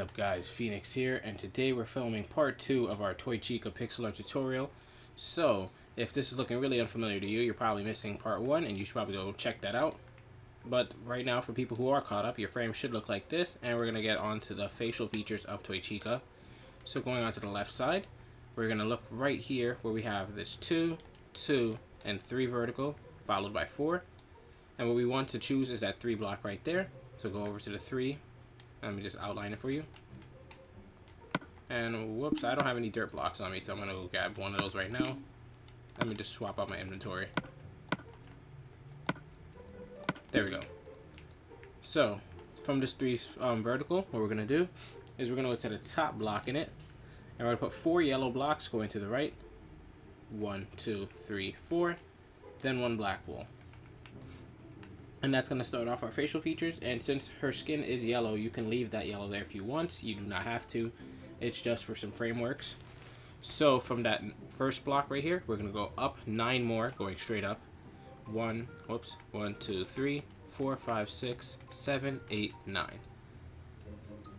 up guys, Phoenix here, and today we're filming part 2 of our Toy Chica pixel art tutorial. So, if this is looking really unfamiliar to you, you're probably missing part 1 and you should probably go check that out. But right now, for people who are caught up, your frame should look like this, and we're going to get on to the facial features of Toy Chica. So going on to the left side, we're going to look right here where we have this 2, 2, and 3 vertical, followed by 4. And what we want to choose is that 3 block right there. So go over to the 3. Let me just outline it for you. And whoops, I don't have any dirt blocks on me, so I'm going to go grab one of those right now. Let me just swap out my inventory. There we go. So, from this 3 vertical, what we're going to do is we're going to go to the top block in it. And we're going to put 4 yellow blocks going to the right. 1, 2, 3, 4. Then 1 black wool. And that's going to start off our facial features, and since her skin is yellow, you can leave that yellow there if you want. You do not have to. It's just for some frameworks. So from that first block right here, we're going to go up 9 more, going straight up. 1, 2, 3, 4, 5, 6, 7, 8, 9.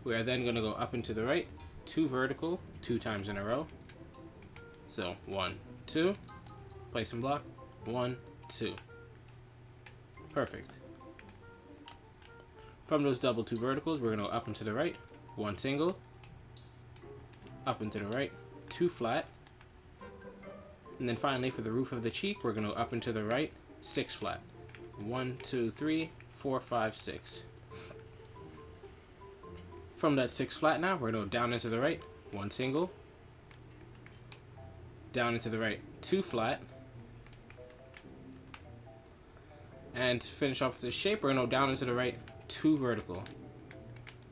We are then going to go up and to the right, 2 vertical, 2 times in a row. So 1, 2, place and block, 1, 2. Perfect. From those double 2 verticals, we're going to go up and to the right, 1 single, up and to the right, 2 flat, and then finally for the roof of the cheek, we're going to go up and to the right, 6 flat. 1, 2, 3, 4, 5, 6. From that 6 flat now, we're going to go down and to the right, 1 single, down and to the right, 2 flat, and to finish off this shape, we're going to go down and to the right, 2 vertical.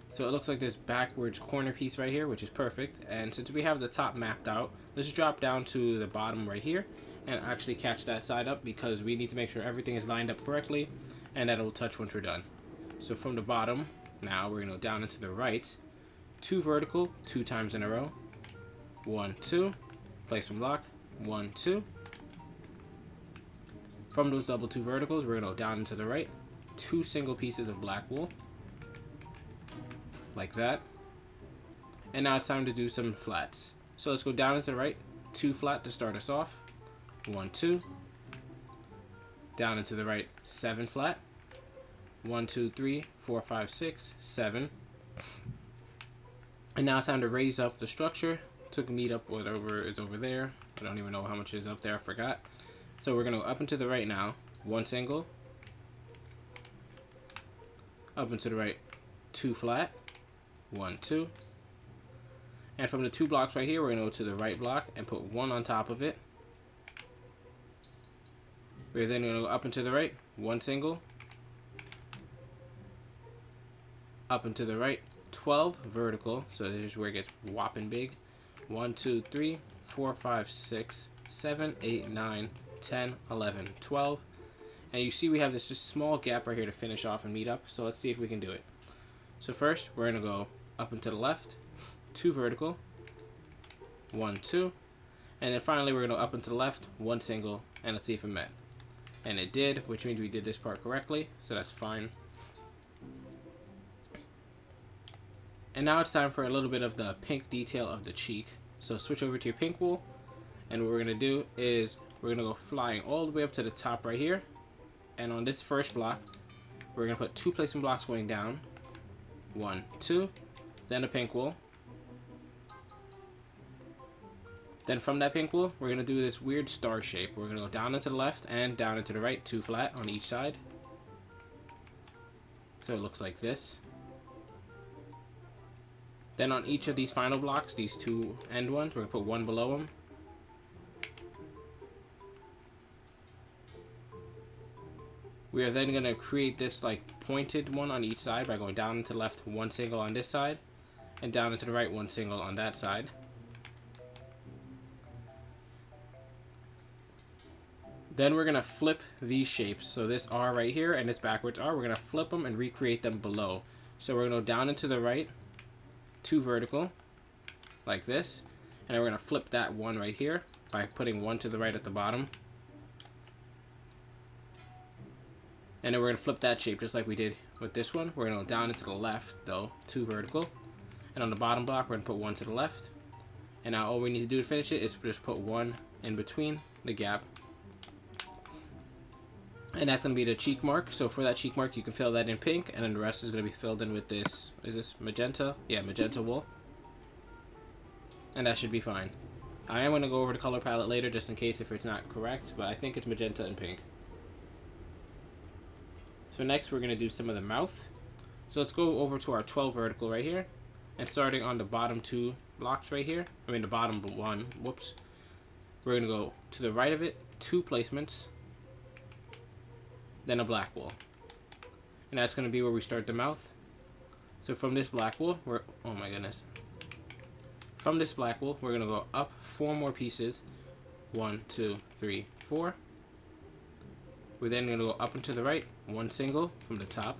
So it looks like this backwards corner piece right here, which is perfect. And since we have the top mapped out, let's drop down to the bottom right here and actually catch that side up, because we need to make sure everything is lined up correctly and that it will touch once we're done. So from the bottom, now we're going to go down and to the right, 2 vertical, 2 times in a row, 1, 2, placement block, 1, 2. From those double 2 verticals, we're going to go down and to the right, 2 single pieces of black wool, like that. And now it's time to do some flats. So let's go down and to the right, 2 flat to start us off, 1, 2, down and to the right, 7 flat, 1, 2, 3, 4, 5, 6, 7. And now it's time to raise up the structure to meet up whatever is over there. I don't even know how much is up there, I forgot. So we're going to go up and to the right now, 1 single, up and to the right, 2 flat, 1, 2. And from the 2 blocks right here, we're going to go to the right block and put 1 on top of it. We're then going to go up and to the right, 1 single, up and to the right, 12 vertical. So this is where it gets whopping big. 1, 2, 3, 4, 5, 6, 7, 8, 9, 10, 11, 12. And you see we have this just small gap right here to finish off and meet up. So let's see if we can do it. So first, we're going to go up and to the left, 2 vertical, 1, 2. And then finally, we're going to go up and to the left, 1 single, and let's see if it met. And it did, which means we did this part correctly, so that's fine. And now it's time for a little bit of the pink detail of the cheek. So switch over to your pink wool, and what we're going to do is we're going to go flying all the way up to the top right here. And on this first block, we're going to put 2 placement blocks going down, 1, 2, then a pink wool. Then from that pink wool, we're going to do this weird star shape. We're going to go down and to the left and down and to the right, 2 flat on each side. So it looks like this. Then on each of these final blocks, these 2 end ones, we're going to put 1 below them. We are then going to create this like pointed one on each side by going down and to the left, 1 single on this side, and down and to the right, 1 single on that side. Then we're going to flip these shapes. So this R right here and this backwards R, we're going to flip them and recreate them below. So we're going to go down and to the right, 2 vertical, like this. And then we're going to flip that 1 right here by putting 1 to the right at the bottom. And then we're going to flip that shape just like we did with this one. We're going to go down and to the left, though, 2 vertical. And on the bottom block, we're going to put 1 to the left. And now all we need to do to finish it is just put 1 in between the gap. And that's going to be the cheek mark. So for that cheek mark, you can fill that in pink. And then the rest is going to be filled in with this, is this magenta? Yeah, magenta wool. And that should be fine. I am going to go over the color palette later just in case if it's not correct. But I think it's magenta and pink. So next we're going to do some of the mouth. So let's go over to our 12 vertical right here. And starting on the bottom 2 blocks right here. I mean the bottom 1. Whoops. We're going to go to the right of it. 2 placements. Then a black wool. And that's going to be where we start the mouth. So from this black wool, oh my goodness. From this black wool, we're going to go up 4 more pieces. 1, 2, 3, 4. We're then going to go up and to the right, 1 single from the top.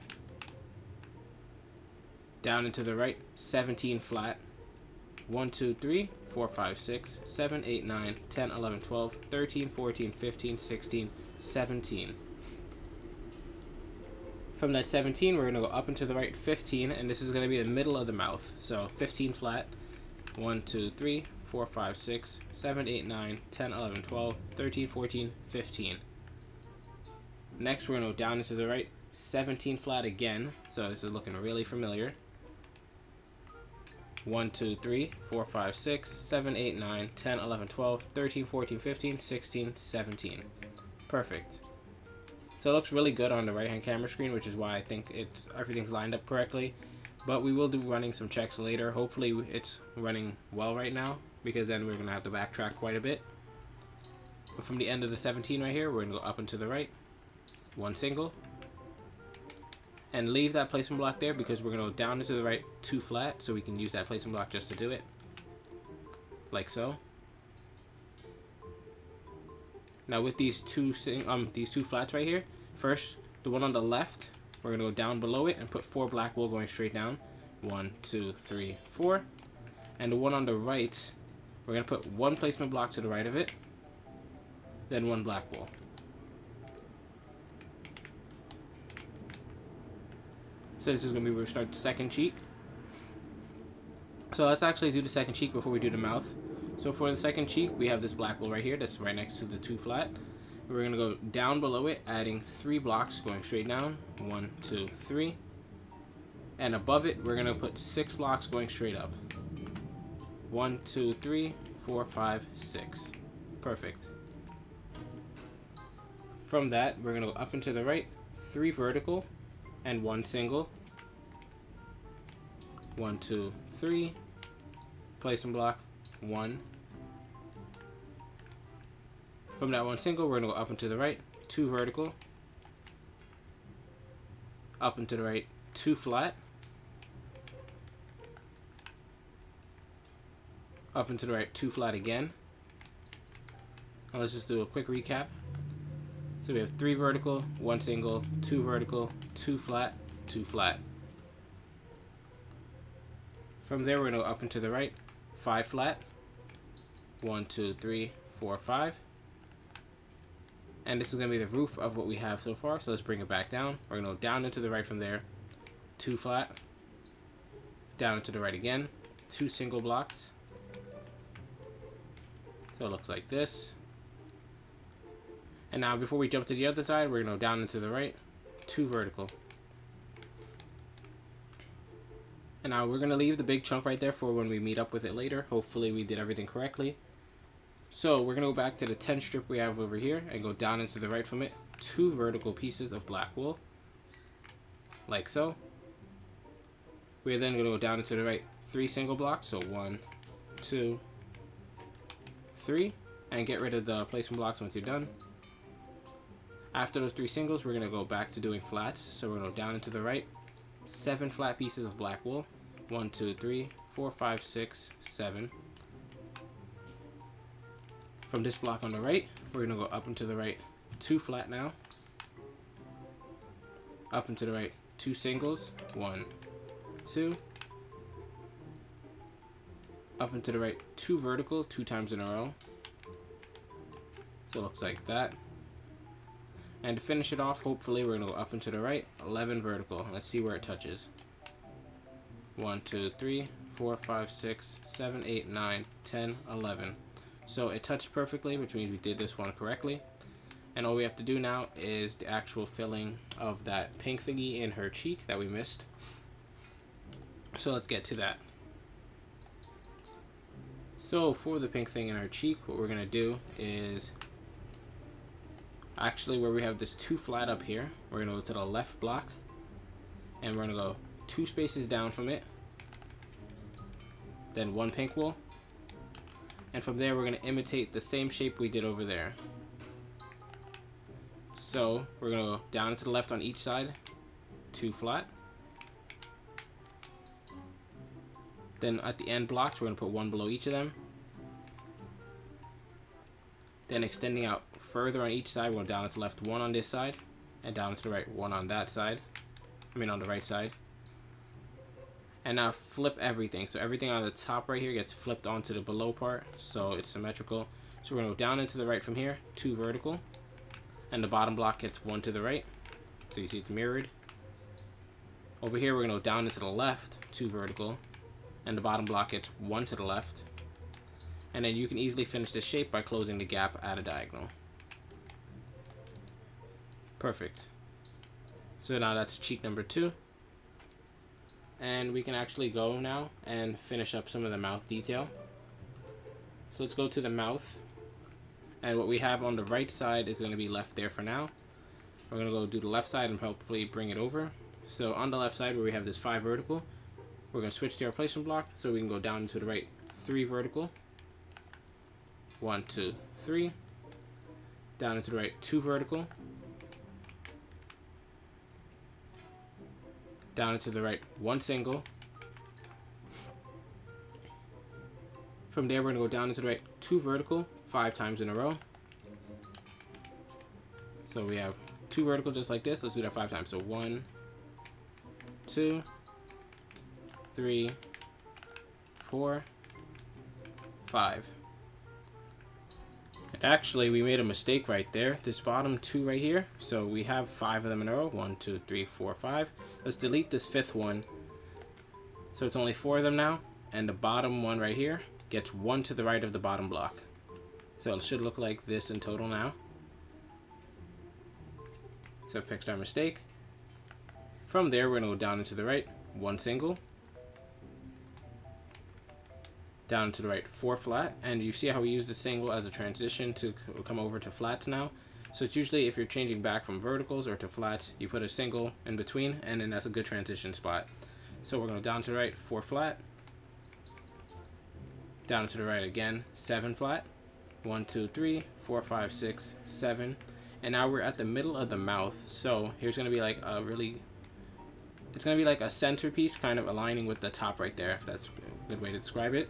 Down and to the right, 17 flat. 1, 2, 3, 4, 5, 6, 7, 8, 9, 10, 11, 12, 13, 14, 15, 16, 17. From that 17, we're going to go up and to the right 15, and this is going to be the middle of the mouth. So 15 flat. 1, 2, 3, 4, 5, 6, 7, 8, 9, 10, 11, 12, 13, 14, 15. Next, we're going to go down and to the right 17 flat again. So this is looking really familiar. 1, 2, 3, 4, 5, 6, 7, 8, 9, 10, 11, 12, 13, 14, 15, 16, 17. Perfect. So it looks really good on the right hand camera screen, which is why I think everything's lined up correctly. But we will do running some checks later. Hopefully it's running well right now, because then we're going to have to backtrack quite a bit. But from the end of the 17 right here, we're going to go up and to the right. 1 single. And leave that placement block there because we're going to go down and to the right 2 flat, so we can use that placement block just to do it. Like so. Now with these two flats right here, first, the one on the left, we're going to go down below it and put 4 black wool going straight down. 1, 2, 3, 4. And the one on the right, we're going to put 1 placement block to the right of it, then 1 black wool. So this is going to be where we start the second cheek. So let's actually do the second cheek before we do the mouth. So for the second cheek, we have this black wool right here that's right next to the 2 flat. We're going to go down below it, adding 3 blocks going straight down. 1, 2, 3. And above it, we're going to put 6 blocks going straight up. 1, 2, 3, 4, 5, 6. Perfect. From that, we're going to go up and to the right, 3 vertical, and 1 single. 1, 2, 3. Placement block, 1. From that 1 single, we're going to go up and to the right, 2 vertical. Up and to the right, 2 flat. Up and to the right, 2 flat again. Now let's just do a quick recap. So we have 3 vertical, 1 single, 2 vertical, 2 flat, 2 flat. From there, we're going to go up and to the right, 5 flat. 1, 2, 3, 4, 5. And this is going to be the roof of what we have so far. So let's bring it back down. We're going to go down and to the right from there, 2 flat. Down and to the right again, 2 single blocks. So it looks like this. And now before we jump to the other side, we're going to go down and to the right, 2 vertical. And now we're going to leave the big chunk right there for when we meet up with it later. Hopefully we did everything correctly. So we're going to go back to the 10 strip we have over here and go down and to the right from it, 2 vertical pieces of black wool. Like so. We're then going to go down and to the right, 3 single blocks. So 1, 2, 3. And get rid of the placement blocks once you're done. After those 3 singles, we're going to go back to doing flats. So we're going to go down and to the right, 7 flat pieces of black wool. 1, 2, 3, 4, 5, 6, 7. From this block on the right, we're going to go up and to the right, 2 flat now. Up and to the right, 2 singles. 1, 2. Up and to the right, 2 vertical, 2 times in a row. So it looks like that. And to finish it off, hopefully, we're going to go up and to the right, 11 vertical. Let's see where it touches. 1, 2, 3, 4, 5, 6, 7, 8, 9, 10, 11. So it touched perfectly, which means we did this one correctly. And all we have to do now is the actual filling of that pink thingy in her cheek that we missed. So let's get to that. So for the pink thing in our cheek, what we're going to do is actually where we have this 2 flat up here, we're going to go to the left block and we're going to go 2 spaces down from it, then 1 pink wool, and from there we're going to imitate the same shape we did over there. So we're going to go down and to the left on each side, 2 flat. Then at the end blocks, we're going to put 1 below each of them. Then extending out further on each side, we're going down and to the left 1 on this side, and down and to the right 1 on that side. On the right side. And now flip everything. So everything on the top right here gets flipped onto the below part, so it's symmetrical. So we're going to go down and to the right from here, 2 vertical. And the bottom block gets 1 to the right. So you see it's mirrored. Over here, we're going to go down and to the left, 2 vertical. And the bottom block gets 1 to the left. And then you can easily finish this shape by closing the gap at a diagonal. Perfect. So now that's cheek number 2. And we can actually go now and finish up some of the mouth detail. So let's go to the mouth. And what we have on the right side is going to be left there for now. We're going to go do the left side and hopefully bring it over. So on the left side where we have this 5 vertical, we're going to switch to our placement block so we can go down to the right 3 vertical. 1, 2, 3. Down into the right 2 vertical. Down into the right 1 single. From there we're going to go down into the right 2 vertical 5 times in a row. So we have 2 vertical just like this. Let's do that 5 times. So 1, 2, 3, 4, 5. And actually we made a mistake right there. This bottom 2 right here. So we have 5 of them in a row. 1, 2, 3, 4, 5. Let's delete this 5th one. So it's only 4 of them now. And the bottom one right here gets 1 to the right of the bottom block. So it should look like this in total now. So fixed our mistake. From there we're going to go down into the right 1 single. Down to the right 4 flat, and you see how we use the single as a transition to come over to flats now. So it's usually if you're changing back from verticals or to flats, you put a single in between, and then that's a good transition spot. So we're going to down to the right 4 flat, down to the right again 7 flat, 1, 2, 3, 4, 5, 6, 7, and now we're at the middle of the mouth. So here's going to be like a it's going to be like a centerpiece kind of aligning with the top right there, if that's a good way to describe it.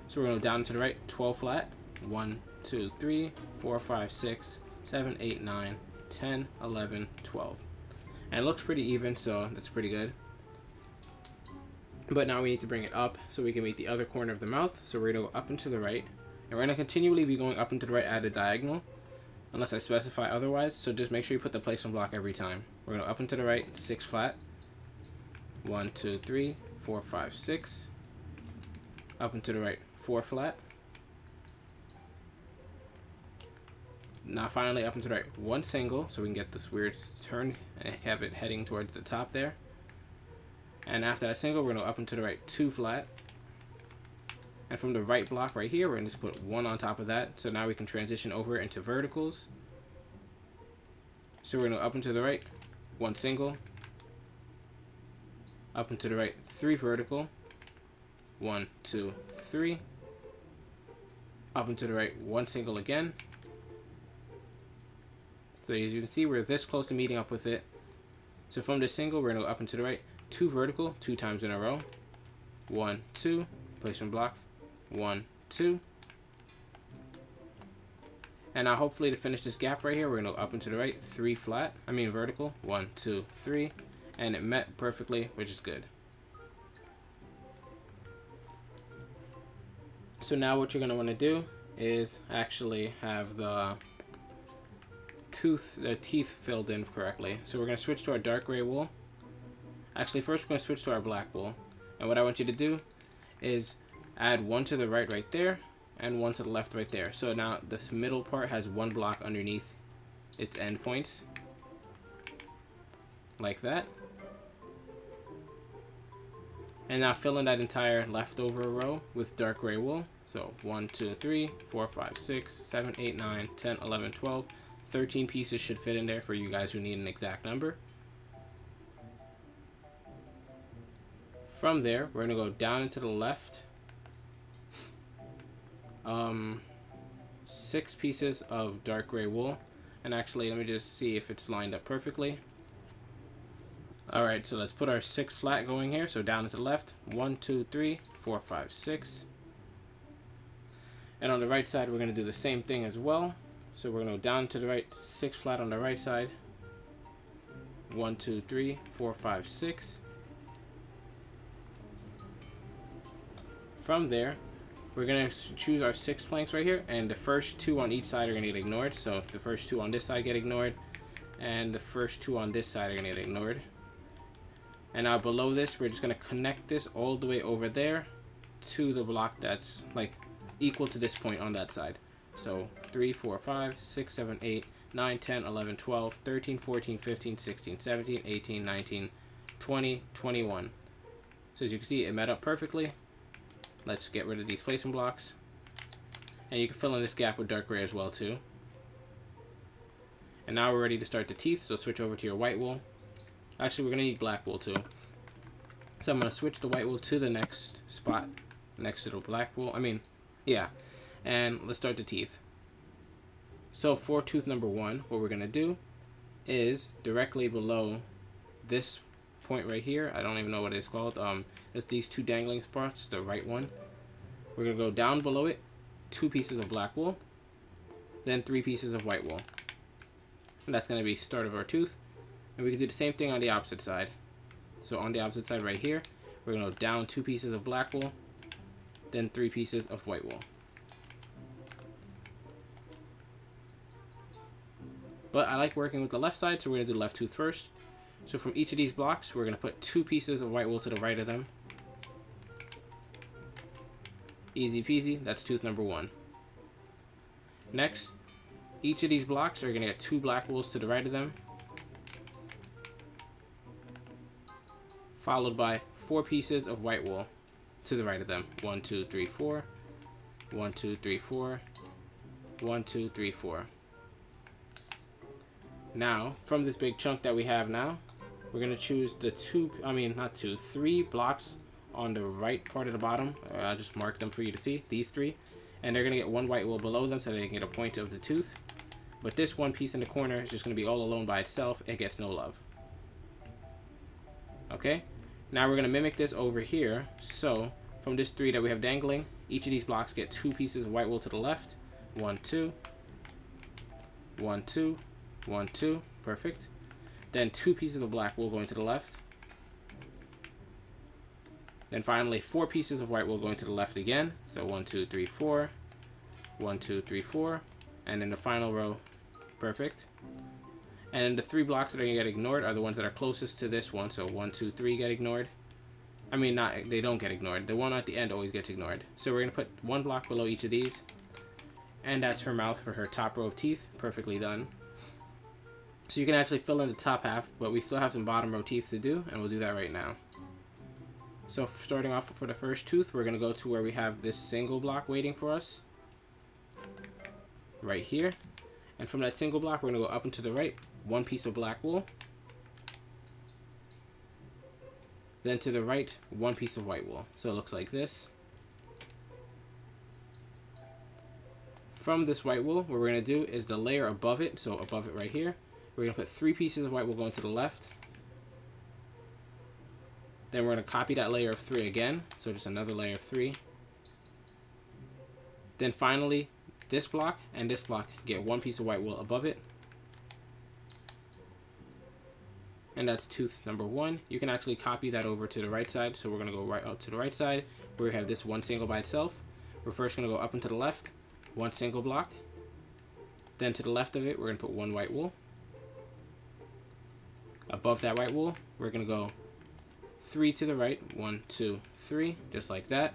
So we're going to go down to the right 12 flat, 1, 2, 3, 4, 5, 6, 7, 8, 9, 10, 11, 12. And it looks pretty even, so that's pretty good. But now we need to bring it up so we can meet the other corner of the mouth. So we're going to go up and to the right. And we're going to continually be going up and to the right at a diagonal, unless I specify otherwise. So just make sure you put the placement block every time. We're going to up and to the right 6 flat, 1, 2, 3, 4, 5, 6. Up and to the right 4 flat. Now finally up and to the right 1 single, so we can get this weird turn and have it heading towards the top there. And after that single, we're going to up and to the right 2 flat. And from the right block right here, we're going to just put 1 on top of that. So now we can transition over into verticals. So we're going to up and to the right 1 single. Up and to the right 3 vertical. 1, 2, 3. Up and to the right 1 single again. So as you can see, we're this close to meeting up with it. So from this single, we're going to go up and to the right 2 vertical 2 times in a row. 1, 2. Placement block. 1, 2. And now hopefully to finish this gap right here, we're going to go up and to the right 3 flat. Vertical. 1, 2, 3. And it met perfectly, which is good. So now what you're going to want to do is actually have the teeth filled in correctly. So we're going to switch to our dark gray wool. Actually, first we're going to switch to our black wool. And what I want you to do is add one to the right there, and one to the left right there. So now this middle part has one block underneath its endpoints, like that. And now fill in that entire leftover row with dark gray wool. So 1, 2, 3, 4, 5, 6, 7, 8, 9, 10, 11, 12, 13 pieces should fit in there for you guys who need an exact number. From there, we're going to go down and to the left. 6 pieces of dark gray wool. And actually, let me just see if it's lined up perfectly. Alright, so let's put our 6 flat going here. So down and to the left. 1, 2, 3, 4, 5, 6. And on the right side, we're going to do the same thing as well. So we're going to go down to the right, 6 flat on the right side. 1, 2, 3, 4, 5, 6. From there, we're going to choose our 6 planks right here, and the first 2 on each side are going to get ignored. So the first 2 on this side get ignored, and the first 2 on this side are going to get ignored. And now below this, we're just going to connect this all the way over there to the block that's like equal to this point on that side. So 3, 4, 5, 6, 7, 8, 9, 10, 11, 12, 13, 14, 15, 16, 17, 18, 19, 20, 21. So as you can see, it met up perfectly. Let's get rid of these placement blocks. And you can fill in this gap with dark gray as well too. And now we're ready to start the teeth, so switch over to your white wool. Actually, we're going to need black wool too. So I'm going to switch the white wool to the next spot next to the black wool. Yeah. And let's start the teeth. So for tooth number 1, what we're going to do is directly below this point right here. I don't even know what it's called. It's these 2 dangling spots, the right one. We're going to go down below it, 2 pieces of black wool, then 3 pieces of white wool. And that's going to be the start of our tooth. And we can do the same thing on the opposite side. So on the opposite side right here, we're going to go down 2 pieces of black wool, then 3 pieces of white wool. But I like working with the left side, so we're going to do the left tooth first. So from each of these blocks, we're going to put 2 pieces of white wool to the right of them. Easy peasy, that's tooth number 1. Next, each of these blocks are going to get 2 black wools to the right of them, followed by 4 pieces of white wool to the right of them. 1, 2, 3, 4. 1, 2, 3, 4. 1, 2, 3, 4. Now, from this big chunk that we have now, we're going to choose the 3 blocks on the right part of the bottom. I'll just mark them for you to see, these 3. And they're going to get 1 white wool below them so they can get a point of the tooth. But this one piece in the corner is just going to be all alone by itself. It gets no love. Okay? Now we're going to mimic this over here. So, from this 3 that we have dangling, each of these blocks get 2 pieces of white wool to the left. 1, 2. 1, 2. 1, 2. Perfect. Then 2 pieces of black wool going to the left. Then finally 4 pieces of white wool going to the left again. So 1, 2, 3, 4. 1, 2, 3, 4. And in the final row, perfect. And the 3 blocks that are going to get ignored are the ones that are closest to this one. So 1, 2, 3 get ignored. They don't get ignored. The one at the end always gets ignored. So we're going to put 1 block below each of these. And that's her mouth for her top row of teeth. Perfectly done. So you can actually fill in the top half, but we still have some bottom row teeth to do, and we'll do that right now. So starting off for the first tooth, we're going to go to where we have this single block waiting for us. Right here. And from that single block, we're going to go up and to the right, 1 piece of black wool. Then to the right, 1 piece of white wool. So it looks like this. From this white wool, what we're going to do is the layer above it, so above it right here, we're going to put 3 pieces of white wool going to the left. Then we're going to copy that layer of 3 again, so just another layer of 3. Then finally, this block and this block get 1 piece of white wool above it. And that's tooth number 1. You can actually copy that over to the right side, so we're going to go right out to the right side, where we have this 1 single by itself. We're first going to go up and to the left, 1 single block. Then to the left of it, we're going to put 1 white wool. Above that white wool, we're going to go 3 to the right, 1, 2, 3, just like that.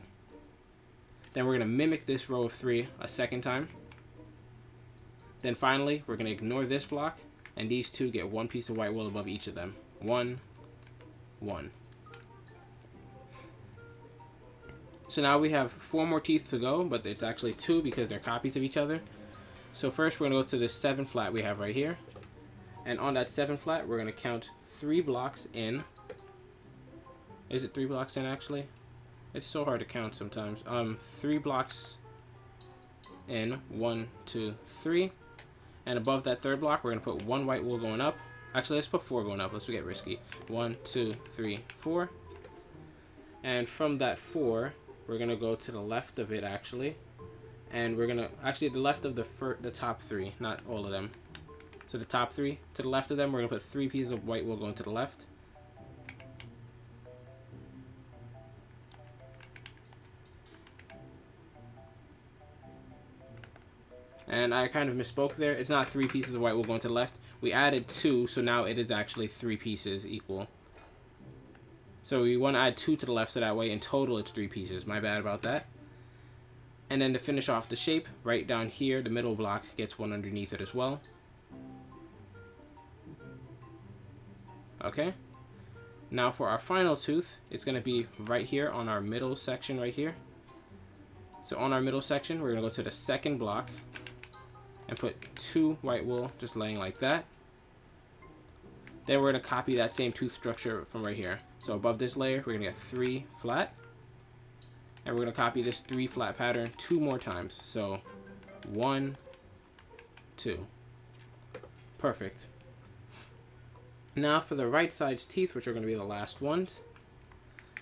Then we're going to mimic this row of 3 a second time. Then finally, we're going to ignore this block, and these two get 1 piece of white wool above each of them. 1, 1. So now we have 4 more teeth to go, but it's actually 2 because they're copies of each other. So first we're going to go to this 7 flat we have right here. And on that 7 flat, we're going to count 3 blocks in. Is it 3 blocks in actually? It's so hard to count sometimes. 3 blocks in. 1, 2, 3. And above that 3rd block, we're going to put 1 white wool going up. Actually, let's put 4 going up. Let's get risky. 1, 2, 3, 4. And from that 4, we're going to go to the left of it, actually. And we're going to... Actually, the left of the top 3, not all of them. So the top 3, to the left of them, we're going to put 3 pieces of white wool going to the left. And I kind of misspoke there. It's not 3 pieces of white wool going to the left. We added 2, so now it is actually 3 pieces equal. So we want to add 2 to the left, so that way in total it's 3 pieces. My bad about that. And then to finish off the shape, right down here, the middle block gets 1 underneath it as well. Okay. Now for our final tooth, it's going to be right here on our middle section right here. So on our middle section, we're going to go to the 2nd block and put 2 white wool just laying like that. Then we're going to copy that same tooth structure from right here. So above this layer, we're going to get 3 flat. And we're going to copy this 3 flat pattern 2 more times. So 1, 2. Perfect. Now for the right side's teeth, which are going to be the last ones.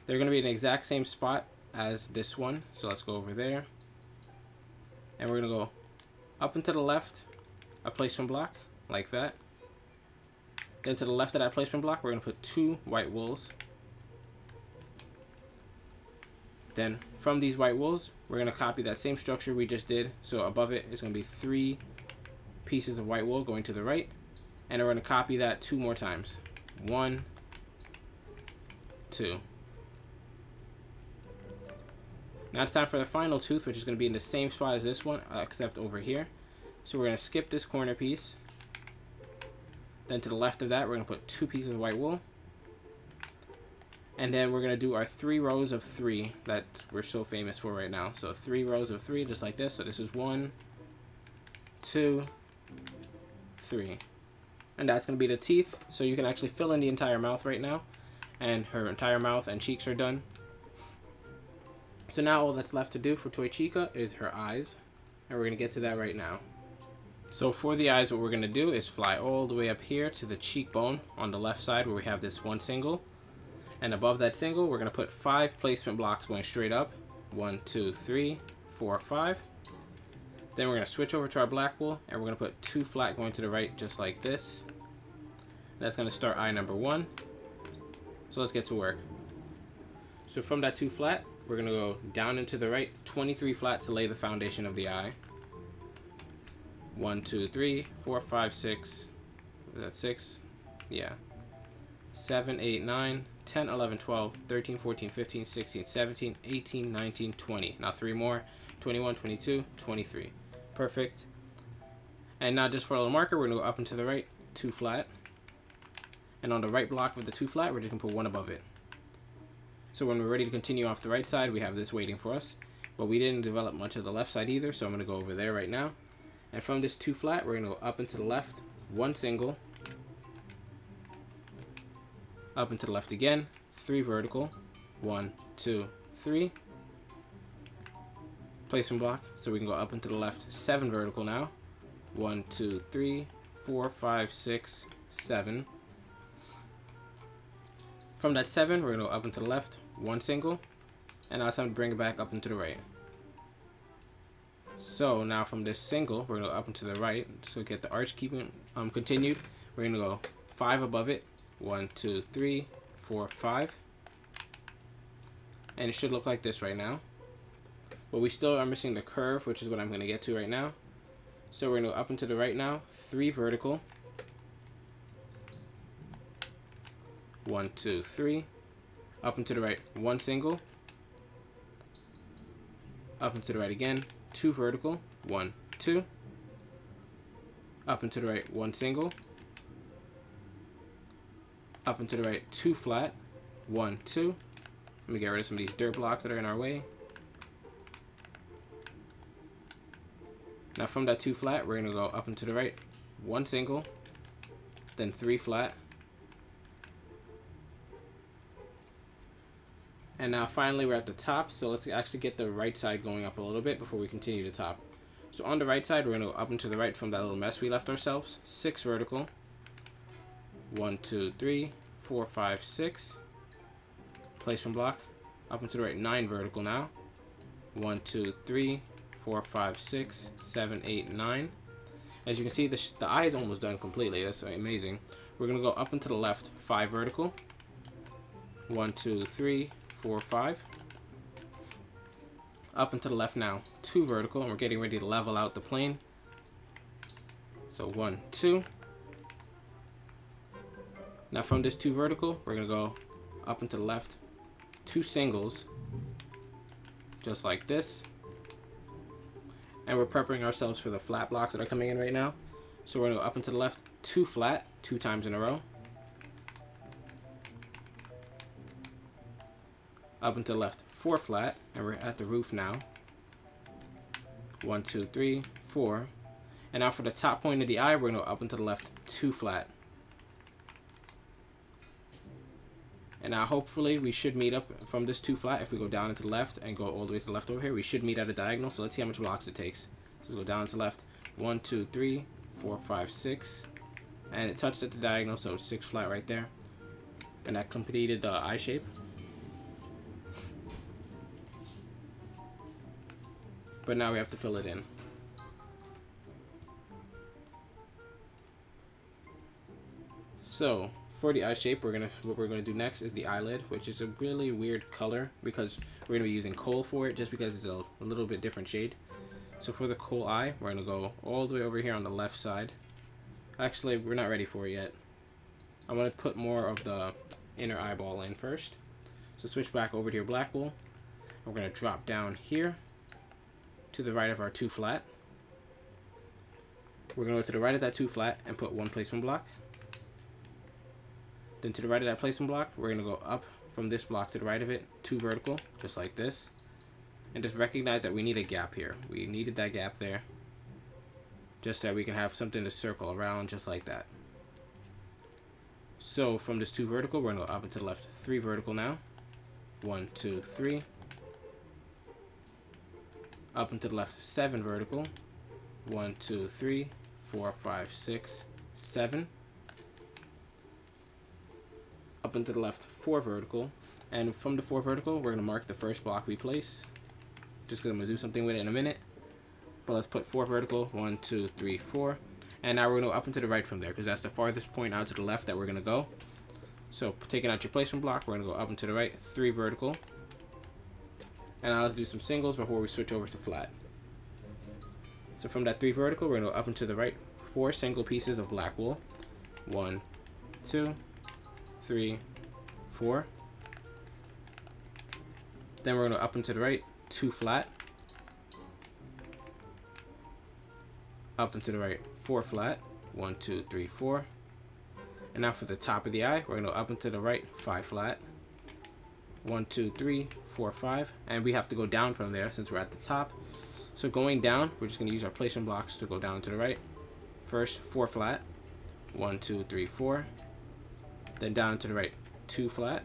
They're going to be in the exact same spot as this one. So let's go over there. And we're going to go up and to the left, a placement block, like that. Then to the left of that placement block, we're going to put 2 white wools. Then from these white wools, we're going to copy that same structure we just did. So above it is going to be 3 pieces of white wool going to the right. And we're going to copy that 2 more times. 1, 2. Now it's time for the final tooth, which is going to be in the same spot as this one, except over here. So we're going to skip this corner piece. Then to the left of that, we're going to put 2 pieces of white wool. And then we're going to do our 3 rows of 3 that we're so famous for right now. So 3 rows of 3, just like this. So this is 1, 2, 3. And that's going to be the teeth. So you can actually fill in the entire mouth right now. And her entire mouth and cheeks are done. So now all that's left to do for Toy Chica is her eyes. And we're going to get to that right now. So for the eyes, what we're going to do is fly all the way up here to the cheekbone on the left side where we have this 1 single. And above that single, we're going to put 5 placement blocks going straight up. 1, 2, 3, 4, 5. Then we're going to switch over to our black wool, and we're going to put 2 flat going to the right, just like this. That's going to start eye number 1. So let's get to work. So from that 2 flat, we're going to go down into the right, 23 flat to lay the foundation of the eye. 1, 2, 3, 4, 5, 6. Is that 6? Yeah. 7, 8, 9, 10, 11, 12, 13, 14, 15, 16, 17, 18, 19, 20. Now 3 more. 21, 22, 23. Perfect. And now just for a little marker, we're going to go up and to the right, 2 flat. And on the right block with the 2 flat, we're just going to put 1 above it. So when we're ready to continue off the right side, we have this waiting for us. But we didn't develop much of the left side either, so I'm going to go over there right now. And from this 2 flat, we're going to go up and to the left, 1 single. Up and to the left again, 3 vertical. 1, 2, 3. Placement block, so we can go up and to the left, 7 vertical now. 1, 2, 3, 4, 5, 6, 7. From that 7, we're going to go up and to the left, 1 single. And now it's time to bring it back up and to the right. So now from this single, we're going to go up and to the right. So get the arch keeping continued. We're going to go 5 above it. 1, 2, 3, 4, 5. And it should look like this right now. But we still are missing the curve, which is what I'm going to get to right now. So we're going to go up and to the right now. 3 vertical. 1, 2, 3. Up and to the right, 1 single. up and to the right again, 2 vertical, 1, 2, up and to the right, 1 single, up and to the right, 2 flat, 1, 2. Let me get rid of some of these dirt blocks that are in our way. Now from that 2 flat, we're going to go up and to the right, 1 single, then 3 flat. And now finally we're at the top, so let's actually get the right side going up a little bit before we continue to top. So on the right side, we're going to go up and to the right from that little mess we left ourselves. 6 vertical. 1, 2, 3, 4, 5, 6. Placement block. Up and to the right, 9 vertical now. 1, 2, 3, 4, 5, 6, 7, 8, 9. As you can see, the eye is almost done completely. That's amazing. We're going to go up and to the left, 5 vertical. 1, 2, 3, 4, 5. Up and to the left now, 2 vertical, and we're getting ready to level out the plane. So 1, 2. Now from this 2 vertical, we're going to go up and to the left, 2 singles, just like this. And we're preparing ourselves for the flat blocks that are coming in right now. So we're going to go up and to the left, 2 flat, 2 times in a row. Up and to the left, 4 flat, and we're at the roof now. 1, 2, 3, 4. And now for the top point of the eye, we're going to go up and to the left, 2 flat. And now hopefully we should meet up from this 2 flat. If we go down into the left and go all the way to the left over here, we should meet at a diagonal. So let's see how much blocks it takes. So let's go down to the left. 1, 2, 3, 4, 5, 6. And it touched at the diagonal, so 6 flat right there. And that completed the eye shape. But now we have to fill it in. So for the eye shape, what we're gonna do next is the eyelid, which is a really weird color because we're gonna be using coal for it, just because it's a little bit different shade. So for the coal eye, we're gonna go all the way over here on the left side. Actually, we're not ready for it yet. I'm gonna put more of the inner eyeball in first. So switch back over to your black wool. We're gonna drop down here to the right of our 2 flat. We're going to go to the right of that 2 flat and put 1 placement block. Then to the right of that placement block, we're going to go up from this block to the right of it, 2 vertical, just like this. And just recognize that we need a gap here. We needed that gap there, just so that we can have something to circle around, just like that. So from this 2 vertical, we're going to go up and to the left, 3 vertical now. 1, 2, 3. Up and to the left, 7 vertical. 1, 2, 3, 4, 5, 6, 7. Up and to the left, 4 vertical. And from the 4 vertical, we're going to mark the first block we place. Just because I'm going to do something with it in a minute. But let's put 4 vertical. 1, 2, 3, 4. And now we're going to go up and to the right from there, because that's the farthest point out to the left that we're going to go. So taking out your placement block, we're going to go up and to the right, 3 vertical. And now let's do some singles before we switch over to flat. So from that 3 vertical, we're going to go up and to the right, 4 single pieces of black wool. 1, 2, 3, 4. Then we're going to go up and to the right, 2 flat. Up and to the right, 4 flat. 1, 2, 3, 4. And now for the top of the eye, we're going to go up and to the right, 5 flat. 1, 2, 3, 4, 5, and we have to go down from there since we're at the top. So going down, we're just going to use our placement blocks to go down to the right. First, 4 flat. 1, 2, 3, 4. Then down to the right, 2 flat.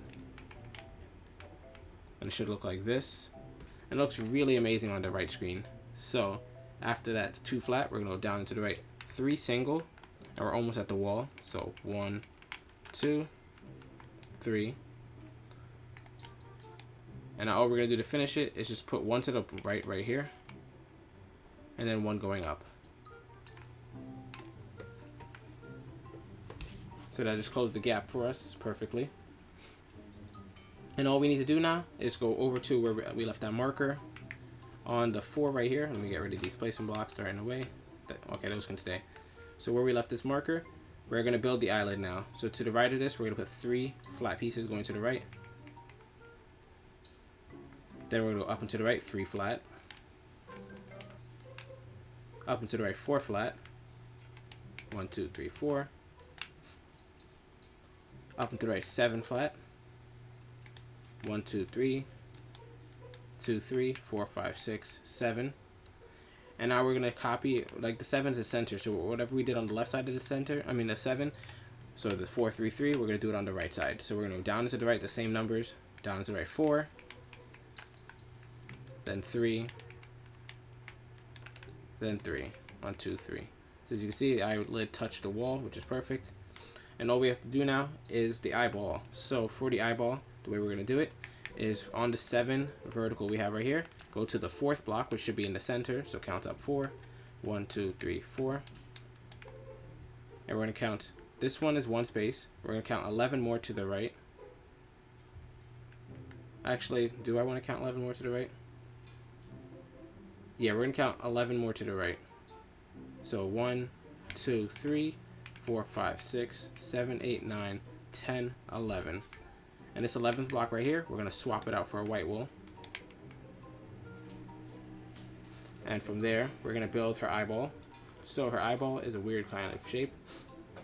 And it should look like this. And it looks really amazing on the right screen. So after that 2 flat, we're going to go down to the right, 3 single, and we're almost at the wall. So 1, 2, 3. And now all we're going to do to finish it is just put 1 to the right here. And then 1 going up. So that just closed the gap for us perfectly. And all we need to do now is go over to where we left that marker on the 4 right here. Let me get rid of these placement blocks that are in the way. Okay, those can stay. So where we left this marker, we're going to build the eyelid now. So to the right of this, we're going to put 3 flat pieces going to the right. Then we're going to go up and to the right, 3 flat. Up and to the right 4 flat. 1, 2, 3, 4. Up and to the right 7 flat. 1, 2, 3. 2, 3, 4, 5, 6, 7. And now we're gonna copy, like the 7 is the center, so whatever we did on the left side of the center, I mean the 7, so the 4, 3, 3, we're gonna do it on the right side. So we're gonna go down and to the right, the same numbers, down and to the right 4, then 3, then 3, 1, 2, 3. So as you can see, the eyelid touched the wall, which is perfect. And all we have to do now is the eyeball. So for the eyeball, the way we're gonna do it is on the 7 vertical we have right here, go to the 4th block, which should be in the center, so count up 4. 1, 2, 3, 4. And we're going to count, this one is 1 space, we're going to count 11 more to the right. Actually, do I want to count 11 more to the right? Yeah, we're going to count 11 more to the right. So 1, 2, 3, 4, 5, 6, 7, 8, 9, 10, 11. And this 11th block right here, we're going to swap it out for a white wool. And from there, we're going to build her eyeball. So her eyeball is a weird kind of shape.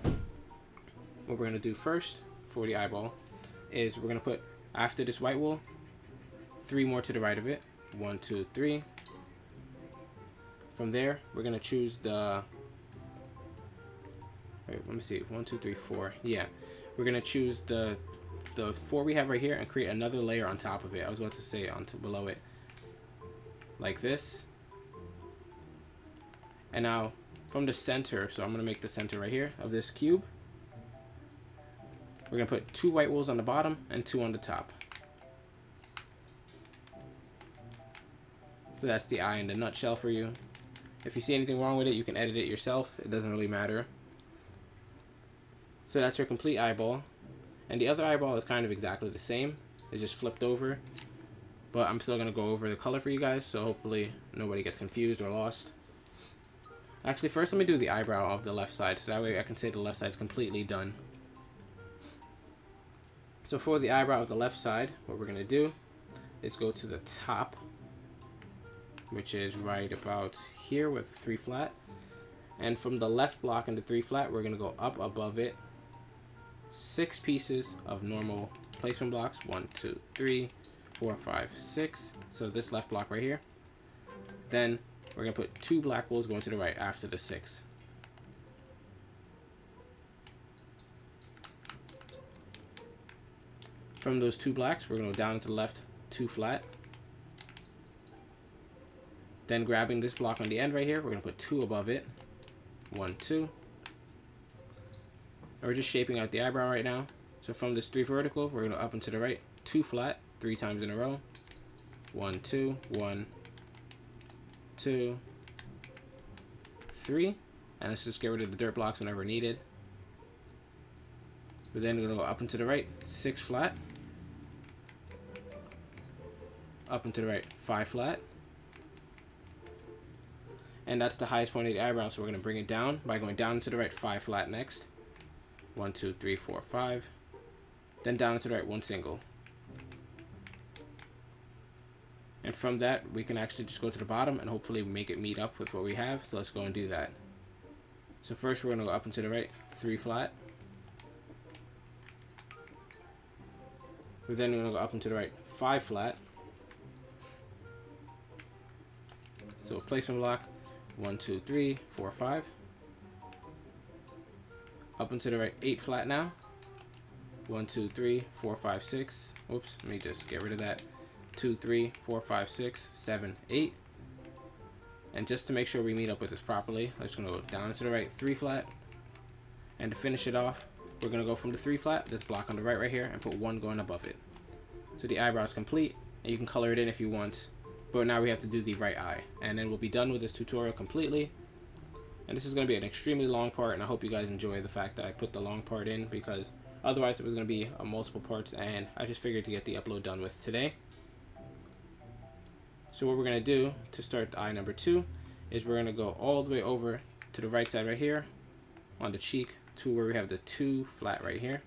What we're going to do first for the eyeball is we're going to put, after this white wool, 3 more to the right of it. 1, 2, 3. From there, we're going to choose the... Wait, let me see. 1, 2, 3, 4. Yeah. We're going to choose the 4 we have right here and create another layer on top of it. I was about to say onto below it. Like this. And now from the center, so I'm going to make the center right here of this cube. We're going to put 2 white wools on the bottom and 2 on the top. So that's the eye in the nutshell for you. If you see anything wrong with it, you can edit it yourself. It doesn't really matter. So that's your complete eyeball. And the other eyeball is kind of exactly the same. It's just flipped over. But I'm still going to go over the color for you guys, so hopefully nobody gets confused or lost. Actually, first let me do the eyebrow of the left side, so that way I can say the left side is completely done. So for the eyebrow of the left side, what we're going to do is go to the top, which is right about here with 3 flat. And from the left block into 3 flat, we're going to go up above it 6 pieces of normal placement blocks. 1, 2, 3, 4, 5, 6. So this left block right here. Then we're going to put 2 black wools going to the right after the 6. From those 2 blacks, we're going to go down to the left 2 flat. Then grabbing this block on the end right here, we're going to put 2 above it. 1, 2. And we're just shaping out the eyebrow right now. So from this 3 vertical, we're going to up and to the right 2 flat 3 times in a row. 1, 2, 1, 2, 3. And let's just get rid of the dirt blocks whenever needed. We're then going to go up and to the right 6 flat. Up and to the right 5 flat. And that's the highest point of the eyebrow, so we're going to bring it down by going down to the right 5 flat next. 1, 2, 3, 4, 5. Then down to the right 1 single. And from that, we can actually just go to the bottom and hopefully make it meet up with what we have. So let's go and do that. So first we're going to go up and to the right 3 flat. We're then going to go up and to the right 5 flat. So placement block 1, 2, 3, 4, 5. Up and to the right 8 flat now. 1, 2, 3, 4, 5, 6. Oops, let me just get rid of that. 2, 3, 4, 5, 6, 7, 8. And just to make sure we meet up with this properly, I'm just going to go down to the right 3 flat. And to finish it off, we're going to go from the 3 flat, this block on the right here, and put 1 going above it. So the eyebrow is complete, and you can color it in if you want. But now we have to do the right eye. And then we'll be done with this tutorial completely. And this is going to be an extremely long part, and I hope you guys enjoy the fact that I put the long part in, because otherwise it was going to be multiple parts, and I just figured to get the upload done with today. So what we're going to do to start the eye number 2 is we're going to go all the way over to the right side right here on the cheek to where we have the 2 flat right here.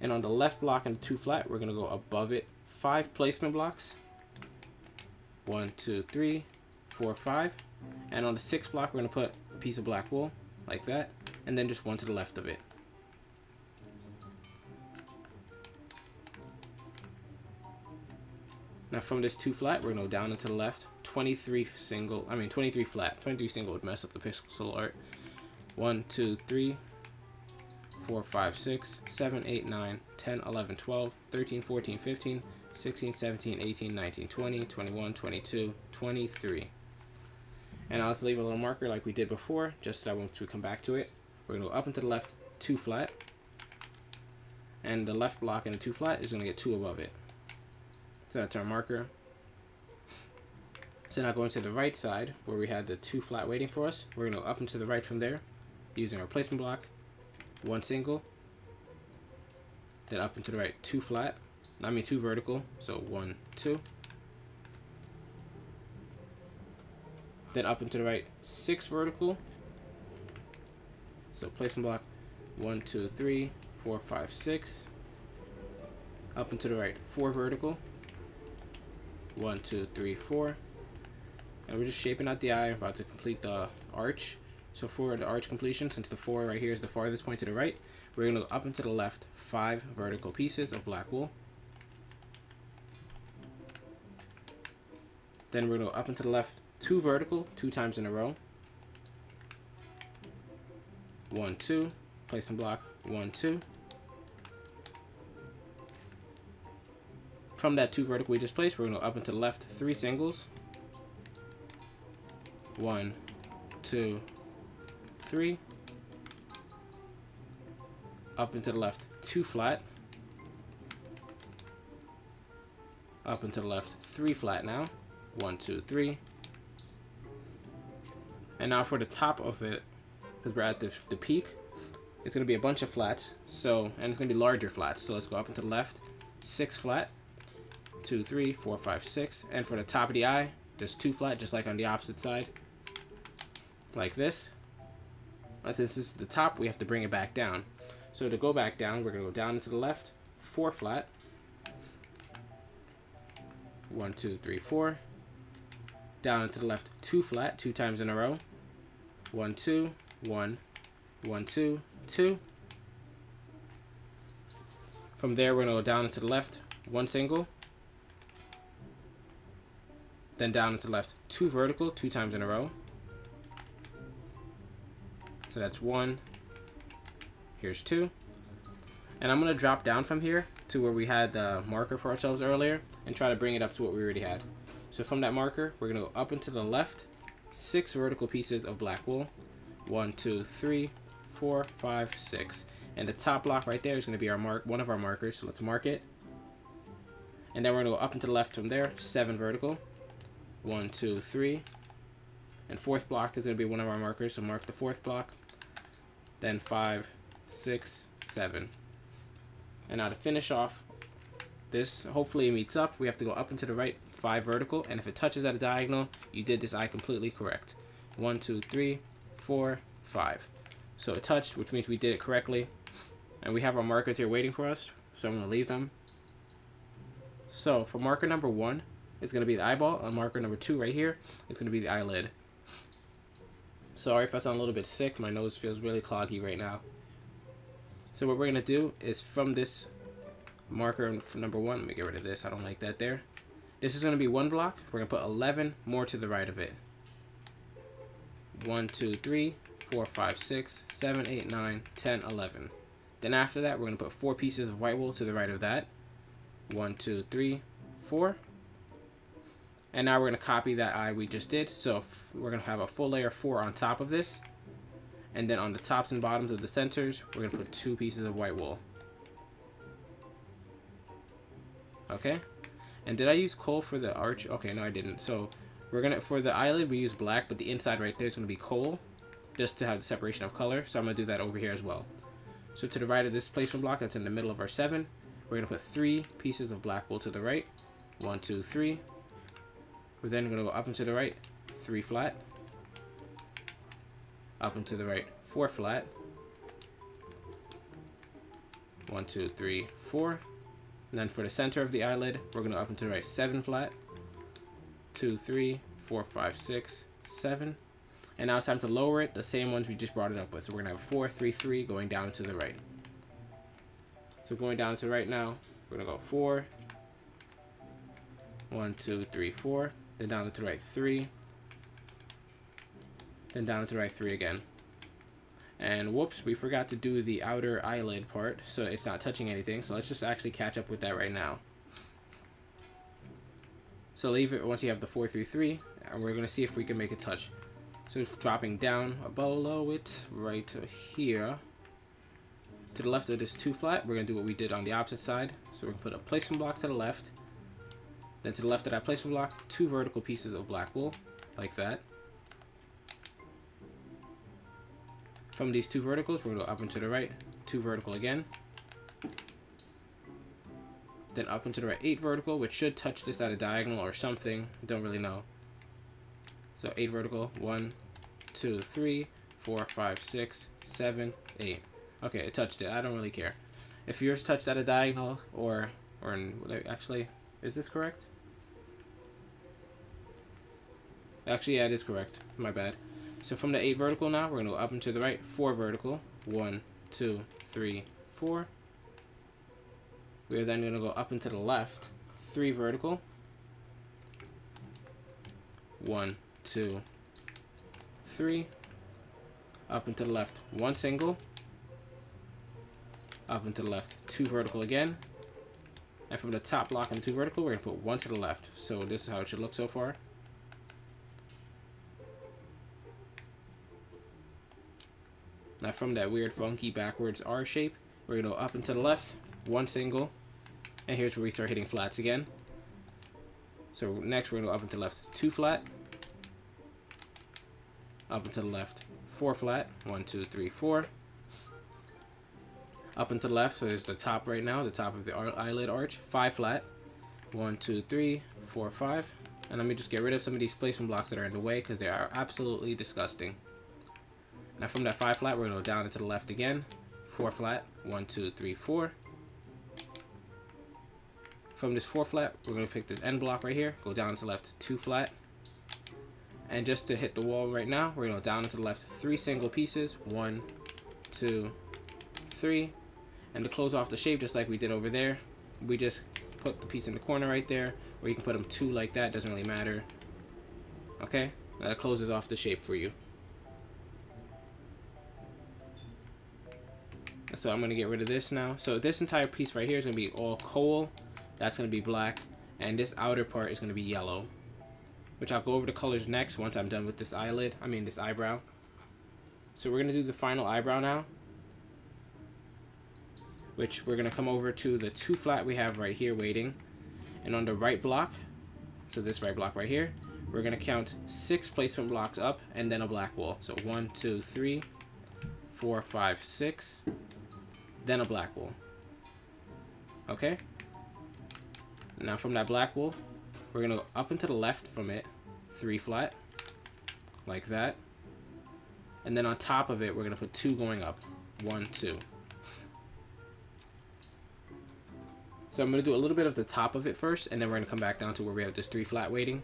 And on the left block and the 2 flat, we're going to go above it 5 placement blocks. 1, 2, 3, 4, 5. And on the 6th block, we're going to put a piece of black wool, like that. And then just one to the left of it. Now from this 2 flat, we're going to go down and to the left. 23 flat. 23 single would mess up the pixel art. 1, 2, 3, 4, 5, 6, 7, 8, 9, 10, 11, 12, 13, 14, 15, 16, 17, 18, 19, 20, 21, 22, 23. And I'll have to leave a little marker like we did before, just so that once we come back to it, we're going to go up and to the left, 2 flat. And the left block in the 2 flat is going to get 2 above it. So that's our marker. So now going to the right side, where we had the 2 flat waiting for us, we're going to go up and to the right from there, using our placement block, 1 single, then up and to the right, 2 flat, 2 vertical, so 1, 2. Then up and to the right, 6 vertical, so placement block, 1, 2, 3, 4, 5, 6. Up and to the right, 4 vertical, 1, 2, 3, 4. And we're just shaping out the eye, about to complete the arch. So for the arch completion, since the 4 right here is the farthest point to the right, we're going to go up and to the left, 5 vertical pieces of black wool. Then we're going to go up and to the left, 2 vertical, 2 times in a row. 1, 2, place and block, 1, 2. From that 2 vertical we just placed, we're going to go up and to the left, 3 singles. 1, 2, 3. Up and to the left, 2 flat. Up and to the left, 3 flat now. 1, 2, 3. And now for the top of it, because we're at the peak, it's going to be a bunch of flats. So, and it's going to be larger flats. So let's go up and to the left, 6 flat. 2, 3, 4, 5, 6. And for the top of the eye, there's 2 flat, just like on the opposite side. Like this. Since this is the top, we have to bring it back down. So to go back down, we're going to go down and to the left, 4 flat. 1, 2, 3, 4. Down and to the left, 2 flat, 2 times in a row. 1, 2, 1, 1, 2, 2. From there, we're going to go down and to the left, 1 single. Then down and to the left, 2 vertical, 2 times in a row. So that's 1. Here's 2. And I'm going to drop down from here to where we had the marker for ourselves earlier and try to bring it up to what we already had. So from that marker, we're going to go up and to the left, 6 vertical pieces of black wool. 1, 2, 3, 4, 5, 6. And the top block right there is going to be our one of our markers. So let's mark it. And then we're going to go up and to the left from there, 7 vertical. 1, 2, 3. And 4th block is going to be one of our markers. So mark the 4th block. Then 5, 6, 7. And now to finish off this, hopefully it meets up. We have to go up and to the right, 5 vertical. And if it touches at a diagonal, you did this eye completely correct. 1, 2, 3, 4, 5. So it touched, which means we did it correctly. And we have our markers here waiting for us. So I'm going to leave them. So for marker number 1, it's going to be the eyeball. And marker number 2 right here, it's going to be the eyelid. Sorry if I sound a little bit sick. My nose feels really cloggy right now. So what we're going to do is from this marker for number 1, let me get rid of this. I don't like that there. This is going to be 1 block. We're going to put 11 more to the right of it. 1, 2, 3, 4, 5, 6, 7, 8, 9, 10, 11. Then after that, we're going to put 4 pieces of white wool to the right of that. 1, 2, 3, 4. And now we're going to copy that eye we just did. So we're going to have a full layer 4 on top of this. And then on the tops and bottoms of the centers, we're going to put 2 pieces of white wool. Okay. And did I use coal for the arch? Okay, no I didn't. So we're going to, for the eyelid, we use black, but the inside right there is going to be coal. Just to have the separation of color. So I'm going to do that over here as well. So to the right of this placement block that's in the middle of our 7, we're going to put 3 pieces of black wool to the right. 1, 2, 3. We're then going to go up and to the right, 3 flat. Up and to the right, 4 flat. 1, 2, 3, 4. And then for the center of the eyelid, we're going to up and to the right, 7 flat. 2, 3, 4, 5, 6, 7. And now it's time to lower it, the same ones we just brought it up with. So we're going to have 4, 3, 3 going down to the right. So going down to the right now, we're going to go 4, 1, 2, 3, 4. Then down to the right 3. Then down to the right 3 again. And whoops, we forgot to do the outer eyelid part, so it's not touching anything. So let's just actually catch up with that right now. So leave it once you have the 4, 3, 3, and we're going to see if we can make it touch. So it's dropping down below it, right here. To the left of this 2 flat, we're going to do what we did on the opposite side. So we're going to put a placement block to the left. Then to the left of that placement block, 2 vertical pieces of black wool, like that. From these 2 verticals, we're going to go up and to the right, 2 vertical again. Then up and to the right, 8 vertical, which should touch this at a diagonal or something. Don't really know. So 8 vertical, 1, 2, 3, 4, 5, 6, 7, 8. Okay, it touched it. I don't really care. If yours touched at a diagonal or actually, is this correct? Actually, yeah, it is correct. My bad. So from the 8 vertical now, we're going to go up and to the right, 4 vertical, 1, 2, 3, 4. We're then going to go up and to the left, 3 vertical, 1, 2, 3. Up and to the left, 1 single. Up and to the left, 2 vertical again. And from the top block and 2 vertical, we're going to put 1 to the left. So this is how it should look so far. Now from that weird funky backwards R shape, we're going to go up and to the left, 1 single. And here's where we start hitting flats again. So next we're going to go up and to the left, 2 flat. Up and to the left, 4 flat, 1, 2, 3, 4. Up and to the left, so there's the top right now, the top of the eyelid arch, 5 flat, 1, 2, 3, 4, 5. And let me just get rid of some of these placement blocks that are in the way because they are absolutely disgusting. Now from that 5 flat, we're going to go down and to the left again, 4 flat, 1, 2, 3, 4. From this 4 flat, we're going to pick this end block right here, go down to the left, 2 flat. And just to hit the wall right now, we're going to go down and to the left, 3 single pieces, 1, 2, 3. And to close off the shape, just like we did over there, we just put the piece in the corner right there, or you can put them 2 like that, doesn't really matter. Okay, that closes off the shape for you. So I'm going to get rid of this now. So this entire piece right here is going to be all coal. That's going to be black. And this outer part is going to be yellow. Which I'll go over the colors next once I'm done with this this eyebrow. So we're going to do the final eyebrow now. Which we're going to come over to the 2 flat we have right here waiting. And on the right block, so this right block right here, we're going to count 6 placement blocks up and then a black wool. So 1, 2, 3, 4, 5, 6. Then a black wool. Okay? Now from that black wool, we're going to go up and to the left from it, 3 flat, like that. And then on top of it, we're going to put 2 going up, 1, 2. So I'm going to do a little bit of the top of it first, and then we're going to come back down to where we have this 3 flat waiting.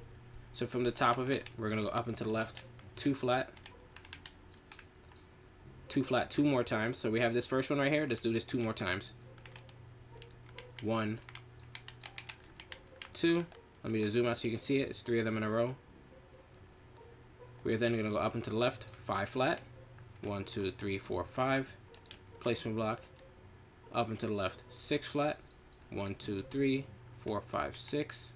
So from the top of it, we're going to go up and to the left, 2 flat, 2 flat 2 more times. So we have this first one right here. Let's do this 2 more times. 1, 2. Let me just zoom out so you can see it. It's 3 of them in a row. We're then going to go up and to the left, 5 flat. 1, 2, 3, 4, 5. Placement block. Up and to the left, 6 flat. 1, 2, 3, 4, 5, 6.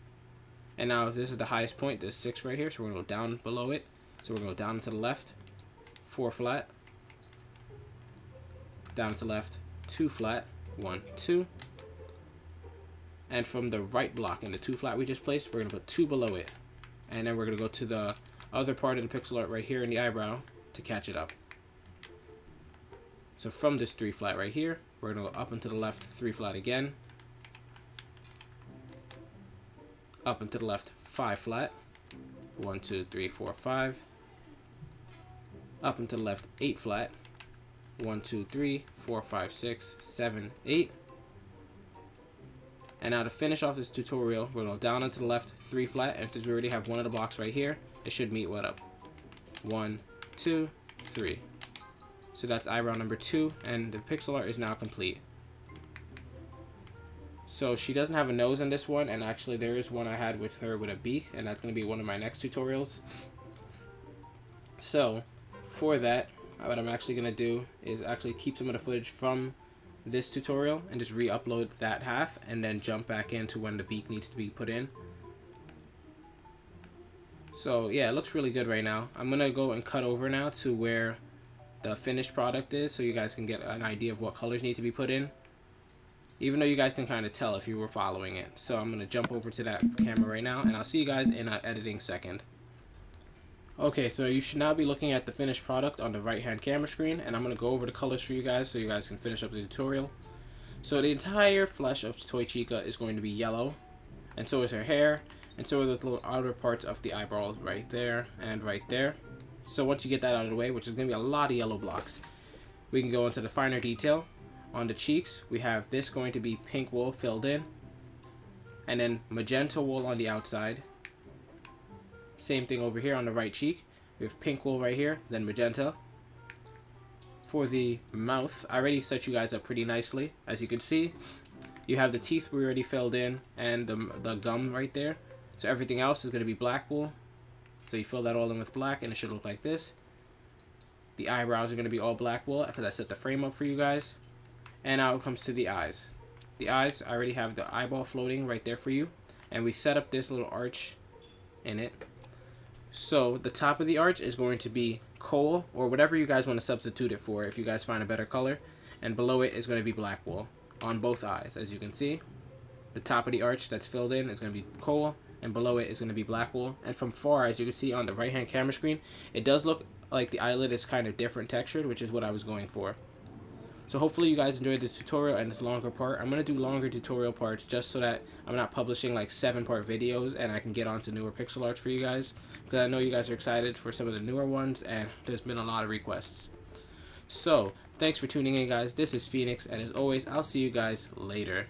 And now this is the highest point. There's 6 right here. So we're going to go down below it. So we're going to go down to the left, 4 flat. Down to the left, 2 flat, 1, 2. And from the right block in the 2 flat we just placed, we're going to put 2 below it. And then we're going to go to the other part of the pixel art right here in the eyebrow to catch it up. So from this 3 flat right here, we're going to go up and to the left, 3 flat again. Up and to the left, 5 flat. 1, 2, 3, 4, 5. Up and to the left, 8 flat. 1, 2, 3, 4, 5, 6, 7, 8. And now to finish off this tutorial, we're going to go down and to the left, 3 flat. And since we already have one of the blocks right here, it should meet what up? 1, 2, 3. So that's eyebrow number 2, and the pixel art is now complete. So she doesn't have a nose in this one, and actually there is one I had with her with a beak, and that's going to be one of my next tutorials. So for that, what I'm actually going to do is actually keep some of the footage from this tutorial and just re-upload that half, and then jump back into when the beak needs to be put in. So yeah, it looks really good right now. I'm going to go and cut over now to where the finished product is, so you guys can get an idea of what colors need to be put in, even though you guys can kind of tell if you were following it. So I'm going to jump over to that camera right now, and I'll see you guys in an editing second. Okay, so you should now be looking at the finished product on the right hand camera screen, and I'm going to go over the colors for you guys so you guys can finish up the tutorial. So the entire flesh of Toy Chica is going to be yellow, and so is her hair, and so are those little outer parts of the eyebrows right there and right there. So once you get that out of the way, which is going to be a lot of yellow blocks, we can go into the finer detail. On the cheeks, we have this going to be pink wool filled in, and then magenta wool on the outside. Same thing over here on the right cheek. We have pink wool right here, then magenta. For the mouth, I already set you guys up pretty nicely. As you can see, you have the teeth we already filled in, and the gum right there. So everything else is going to be black wool. So you fill that all in with black, and it should look like this. The eyebrows are going to be all black wool because I set the frame up for you guys. And now it comes to the eyes. The eyes, I already have the eyeball floating right there for you. And we set up this little arch in it. So the top of the arch is going to be coal, or whatever you guys want to substitute it for if you guys find a better color. And below it is going to be black wool on both eyes, as you can see. The top of the arch that's filled in is going to be coal, and below it is going to be black wool. And from far, as you can see on the right hand camera screen, it does look like the eyelid is kind of different textured, which is what I was going for. So hopefully you guys enjoyed this tutorial and this longer part. I'm going to do longer tutorial parts just so that I'm not publishing like 7-part videos, and I can get onto newer pixel arts for you guys, because I know you guys are excited for some of the newer ones, and there's been a lot of requests. So thanks for tuning in, guys. This is Phoenix, and as always, I'll see you guys later.